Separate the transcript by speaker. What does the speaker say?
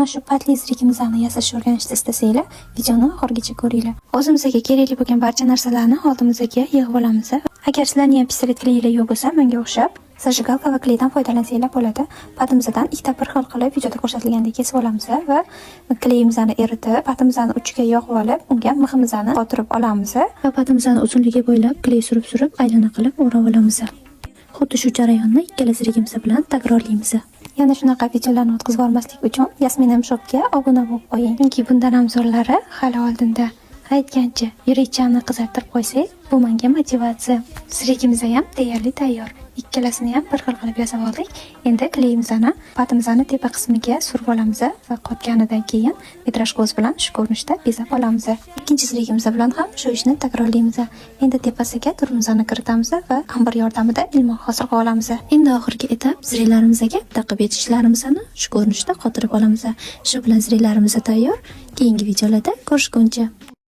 Speaker 1: mana shu patli zirigimizni yasashni o'rganishni istasanglar, videoni oxirigacha ko'ringlar. O'zimizga kerakli bo'lgan barcha narsalarni oldimizga yig'ib olamiz. Agar sizlarning ham pistolet kleyinglar yo'q bo'lsa, menga o'xshab zajigalka va kleydan foydalansanglar bo'ladi. Patimizdan ikkita bir xil qilib videoda ko'rsatilgandek kesib olamiz va kleyimizni eritib, patimizni uchiga yog'ib olib, unga miximizni qotirib olamiz va patimizni uzunligi bo'ylab kley surib aylana qilib o'rab olamiz. Xuddi shu jarayonni ikkala zirigimiz bilan takrorlaymiz. Yana shunaqa videolarni o'tkazib olmaslik uchun Yasmin Shopga obuna bo'lib qo'ying. Chunki bundan ham zo'rlari hali oldinda. Aytgancha, yurakchani qizartirib qo'ysak, bu menga motivatsiya. Zirigimiz ham deyarli tayyor. Ikkalasini ham bir xil qilib yasab oldik. Endi kleyimizni patimizni tepa qismiga surib olamiz va qotganidan keyin vitraj ko'z bilan shu ko'rinishda bezab olamiz. Ikkinchi zirigimiz bilan ham shu ishni takrorlaymiz. Endi tepasiga turimizni kiritamiz va ambir yordamida ilmoq hosil qilib olamiz. Endi oxirgi etap ziriglarimizga taqib etishlarimizni shu ko'rinishda qotirib olamiz. Shu bilan ziriglarimiz tayyor. Keyingi videolarda ko'rishguncha